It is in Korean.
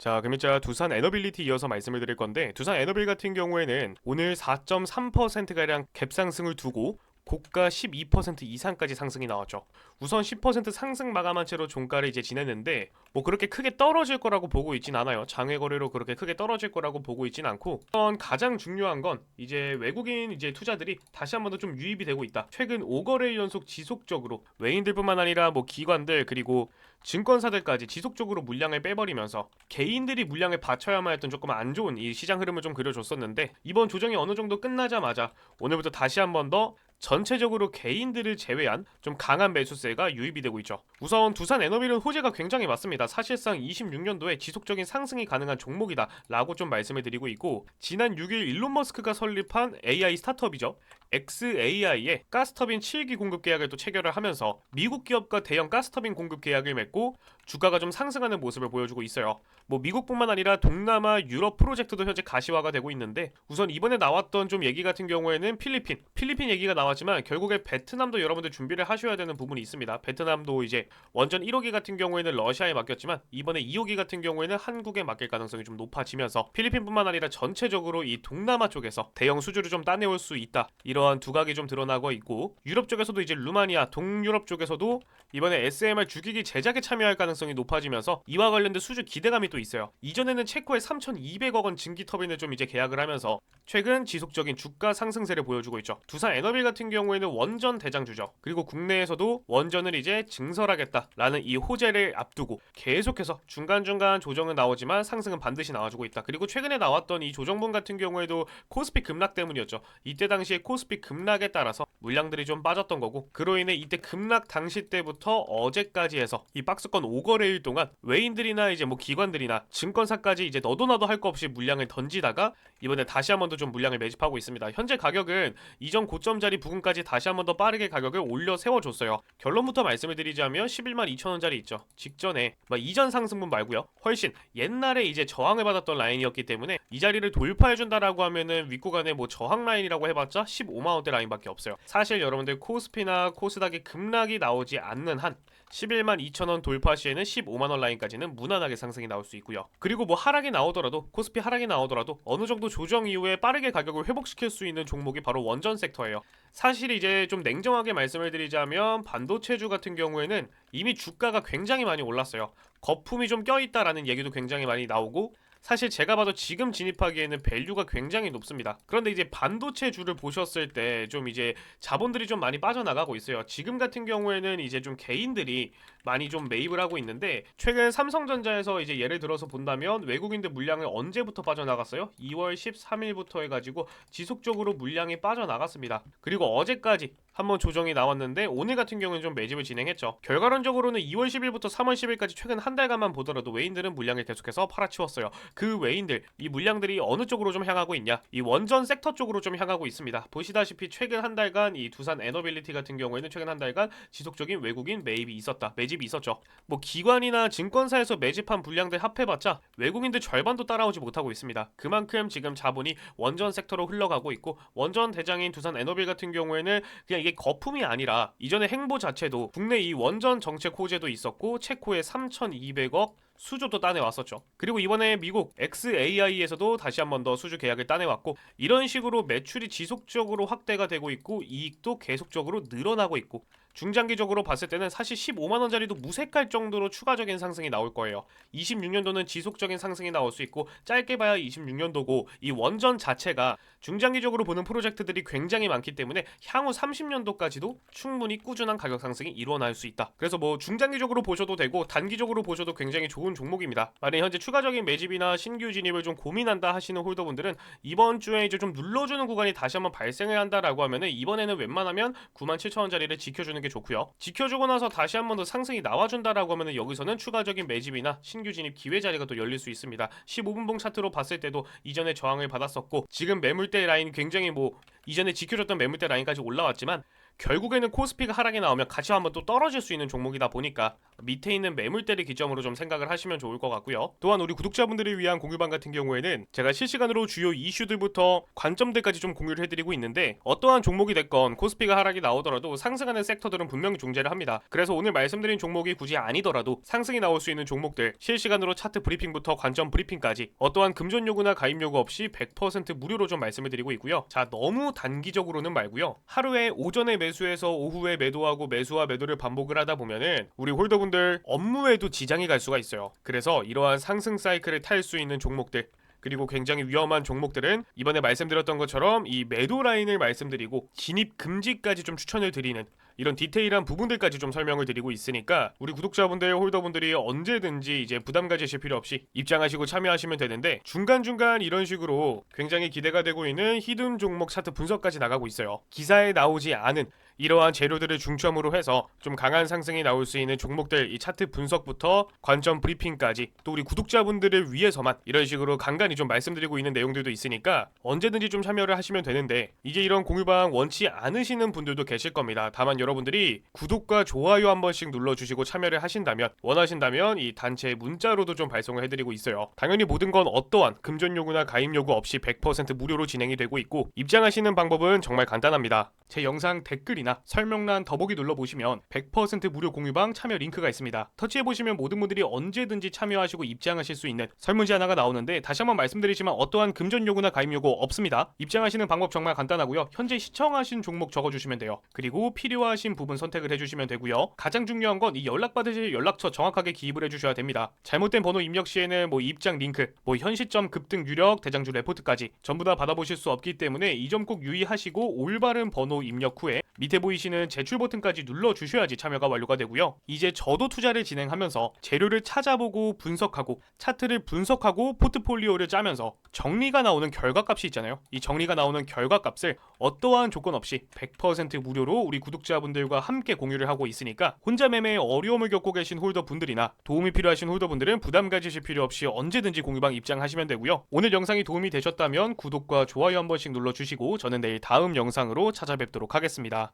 자, 그럼 이제 두산 에너빌리티 이어서 말씀을 드릴 건데, 두산 에너빌 같은 경우에는 오늘 4.3%가량 갭 상승을 두고 고가 12% 이상까지 상승이 나왔죠. 우선 10% 상승 마감한 채로 종가를 이제 지냈는데 뭐 그렇게 크게 떨어질 거라고 보고 있진 않아요. 장외 거래로 그렇게 크게 떨어질 거라고 보고 있진 않고, 우선 가장 중요한 건 이제 외국인 이제 투자들이 다시 한 번 더 좀 유입이 되고 있다. 최근 5거래일 연속 지속적으로 외인들뿐만 아니라 뭐 기관들 그리고 증권사들까지 지속적으로 물량을 빼버리면서 개인들이 물량을 받쳐야만 했던 조금 안 좋은 이 시장 흐름을 좀 그려줬었는데, 이번 조정이 어느 정도 끝나자마자 오늘부터 다시 한 번 더 전체적으로 개인들을 제외한 좀 강한 매수세가 유입이 되고 있죠. 우선 두산 에너빌은 호재가 굉장히 많습니다. 사실상 26년도에 지속적인 상승이 가능한 종목이다 라고 좀 말씀을 드리고 있고, 지난 6일 일론 머스크가 설립한 AI 스타트업이죠. XAI의 가스터빈 7기 공급 계약을 또 체결을 하면서 미국 기업과 대형 가스터빈 공급 계약을 맺고 주가가 좀 상승하는 모습을 보여주고 있어요. 뭐 미국뿐만 아니라 동남아, 유럽 프로젝트도 현재 가시화가 되고 있는데, 우선 이번에 나왔던 좀 얘기 같은 경우에는 필리핀 얘기가 나왔지만 결국에 베트남도 여러분들 준비를 하셔야 되는 부분이 있습니다. 베트남도 이제 원전 1호기 같은 경우에는 러시아에 맡겼지만 이번에 2호기 같은 경우에는 한국에 맡길 가능성이 좀 높아지면서 필리핀뿐만 아니라 전체적으로 이 동남아 쪽에서 대형 수주를 좀 따내올 수 있다, 이러한 두각이 좀 드러나고 있고, 유럽 쪽에서도 이제 루마니아, 동유럽 쪽에서도 이번에 SMR 주기기 제작에 참여할 가능성이 높아지면서 이와 관련된 수주 기대감이 또 있어요. 이전에는 체코에 3,200억 원 증기 터빈을 좀 이제 계약을 하면서 최근 지속적인 주가 상승세를 보여주고 있죠. 두산 에너빌 같은 경우에는 원전 대장주죠. 그리고 국내에서도 원전을 이제 증설하겠다라는 이 호재를 앞두고 계속해서 중간중간 조정은 나오지만 상승은 반드시 나와주고 있다. 그리고 최근에 나왔던 이 조정분 같은 경우에도 코스피 급락 때문이었죠. 이때 당시에 코스피 급락에 따라서 물량들이 좀 빠졌던 거고, 그로 인해 이때 급락 당시 때부터 어제까지 해서 이 박스권 5거래일 동안 외인들이나 이제 뭐 기관들이나 증권사까지 이제 너도 나도 할 거 없이 물량을 던지다가 이번에 다시 한 번 더 좀 물량을 매집하고 있습니다. 현재 가격은 이전 고점 자리 부근까지 다시 한 번 더 빠르게 가격을 올려 세워줬어요. 결론부터 말씀을 드리자면 11만 2천 원짜리 있죠. 직전에 이전 상승분 말고요, 훨씬 옛날에 이제 저항을 받았던 라인이었기 때문에 이 자리를 돌파해준다라고 하면은 윗구간에 뭐 저항 라인이라고 해봤자 15만 원대 라인밖에 없어요. 사실 여러분들 코스피나 코스닥의 급락이 나오지 않는 한 11만 2천 원 돌파 시에는 15만 원 라인까지는 무난하게 상승이 나올 수 있고요. 그리고 뭐 하락이 나오더라도, 코스피 하락이 나오더라도 어느 정도 조정 이후에 빠르게 가격을 회복시킬 수 있는 종목이 바로 원전 섹터예요. 사실 이제 좀 냉정하게 말씀을 드리자면 반도체주 같은 경우에는 이미 주가가 굉장히 많이 올랐어요. 거품이 좀 껴있다라는 얘기도 굉장히 많이 나오고, 사실 제가 봐도 지금 진입하기에는 밸류가 굉장히 높습니다. 그런데 이제 반도체주를 보셨을 때 좀 이제 자본들이 좀 많이 빠져나가고 있어요. 지금 같은 경우에는 이제 좀 개인들이 많이 좀 매입을 하고 있는데, 최근 삼성전자에서 이제 예를 들어서 본다면 외국인들 물량을 언제부터 빠져나갔어요? 2월 13일부터 해가지고 지속적으로 물량이 빠져나갔습니다. 그리고 어제까지 한번 조정이 나왔는데 오늘 같은 경우는 좀 매집을 진행했죠. 결과론적으로는 2월 10일부터 3월 10일까지 최근 한 달간만 보더라도 외인들은 물량을 계속해서 팔아치웠어요. 그 외인들, 이 물량들이 어느 쪽으로 좀 향하고 있냐? 이 원전 섹터 쪽으로 좀 향하고 있습니다. 보시다시피 최근 한 달간 이 두산 에너빌리티 같은 경우에는 최근 한 달간 지속적인 외국인 매입이 있었다. 매집이 있었죠. 뭐 기관이나 증권사에서 매집한 물량들 합해봤자 외국인들 절반도 따라오지 못하고 있습니다. 그만큼 지금 자본이 원전 섹터로 흘러가고 있고, 원전 대장인 두산 에너빌 같은 경우에는 그냥 이게 거품이 아니라 이전의 행보 자체도 국내 이 원전 정책 호재도 있었고 체코에 3,200억 수주도 따내왔었죠. 그리고 이번에 미국 XAI에서도 다시 한 번 더 수주 계약을 따내왔고, 이런 식으로 매출이 지속적으로 확대가 되고 있고 이익도 계속적으로 늘어나고 있고, 중장기적으로 봤을 때는 사실 15만 원짜리도 무색할 정도로 추가적인 상승이 나올 거예요. 26년도는 지속적인 상승이 나올 수 있고, 짧게 봐야 26년도고, 이 원전 자체가 중장기적으로 보는 프로젝트들이 굉장히 많기 때문에 향후 30년도까지도 충분히 꾸준한 가격 상승이 일어날 수 있다. 그래서 뭐 중장기적으로 보셔도 되고 단기적으로 보셔도 굉장히 좋은 종목입니다. 만약 현재 추가적인 매집이나 신규 진입을 좀 고민한다 하시는 홀더분들은 이번 주에 이제 좀 눌러주는 구간이 다시 한번 발생을 한다라고 하면은 이번에는 웬만하면 97,000원짜리를 지켜주는 게 좋고요. 지켜주고 나서 다시 한 번 더 상승이 나와준다라고 하면은 여기서는 추가적인 매집이나 신규 진입 기회 자리가 또 열릴 수 있습니다. 15분봉 차트로 봤을 때도 이전에 저항을 받았었고, 지금 매물대 라인 굉장히 뭐 이전에 지켜줬던 매물대 라인까지 올라왔지만 결국에는 코스피가 하락이 나오면 같이 한번 또 떨어질 수 있는 종목이다 보니까 밑에 있는 매물대를 기점으로 좀 생각을 하시면 좋을 것 같고요. 또한 우리 구독자분들을 위한 공유방 같은 경우에는 제가 실시간으로 주요 이슈들부터 관점들까지 좀 공유를 해드리고 있는데, 어떠한 종목이 됐건 코스피가 하락이 나오더라도 상승하는 섹터들은 분명히 존재를 합니다. 그래서 오늘 말씀드린 종목이 굳이 아니더라도 상승이 나올 수 있는 종목들 실시간으로 차트 브리핑부터 관점 브리핑까지 어떠한 금전 요구나 가입 요구 없이 100% 무료로 좀 말씀을 드리고 있고요. 자, 너무 단기적으로는 말고요. 하루에 오전에 매수해서 오후에 매도하고 매수와 매도를 반복을 하다 보면은 우리 홀더분들 업무에도 지장이 갈 수가 있어요. 그래서 이러한 상승 사이클을 탈 수 있는 종목들, 그리고 굉장히 위험한 종목들은 이번에 말씀드렸던 것처럼 이 매도 라인을 말씀드리고 진입 금지까지 좀 추천을 드리는 이런 디테일한 부분들까지 좀 설명을 드리고 있으니까 우리 구독자분들, 홀더분들이 언제든지 이제 부담 가지실 필요 없이 입장하시고 참여하시면 되는데, 중간중간 이런 식으로 굉장히 기대가 되고 있는 히든 종목 차트 분석까지 나가고 있어요. 기사에 나오지 않은 이러한 재료들을 중점으로 해서 좀 강한 상승이 나올 수 있는 종목들, 이 차트 분석부터 관점 브리핑까지 또 우리 구독자분들을 위해서만 이런 식으로 간간히 좀 말씀드리고 있는 내용들도 있으니까 언제든지 좀 참여를 하시면 되는데, 이제 이런 공유방 원치 않으시는 분들도 계실 겁니다. 다만 여러분들이 구독과 좋아요 한 번씩 눌러주시고 참여를 하신다면, 원하신다면 이 단체 문자로도 좀 발송을 해드리고 있어요. 당연히 모든 건 어떠한 금전 요구나 가입 요구 없이 100% 무료로 진행이 되고 있고, 입장하시는 방법은 정말 간단합니다. 제 영상 댓글이나 설명란 더보기 눌러보시면 100% 무료 공유방 참여 링크가 있습니다. 터치해보시면 모든 분들이 언제든지 참여하시고 입장하실 수 있는 설문지 하나가 나오는데, 다시 한번 말씀드리지만 어떠한 금전 요구나 가입 요구 없습니다. 입장하시는 방법 정말 간단하고요. 현재 시청하신 종목 적어주시면 돼요. 그리고 필요하신 부분 선택을 해주시면 되고요. 가장 중요한 건 이 연락받으실 연락처 정확하게 기입을 해주셔야 됩니다. 잘못된 번호 입력 시에는 입장 링크, 현 시점 급등 유력, 대장주 레포트까지 전부 다 받아보실 수 없기 때문에 이 점 꼭 유의하시고 올바른 번호 입력 후에 밑에 보이시는 제출 버튼까지 눌러주셔야지 참여가 완료가 되고요. 이제 저도 투자를 진행하면서 재료를 찾아보고 분석하고 차트를 분석하고 포트폴리오를 짜면서 정리가 나오는 결과값이 있잖아요. 이 정리가 나오는 결과값을 어떠한 조건 없이 100% 무료로 우리 구독자분들과 함께 공유를 하고 있으니까 혼자 매매에 어려움을 겪고 계신 홀더분들이나 도움이 필요하신 홀더분들은 부담 가지실 필요 없이 언제든지 공유방 입장하시면 되고요. 오늘 영상이 도움이 되셨다면 구독과 좋아요 한 번씩 눌러주시고 저는 내일 다음 영상으로 찾아뵙도록 하겠습니다.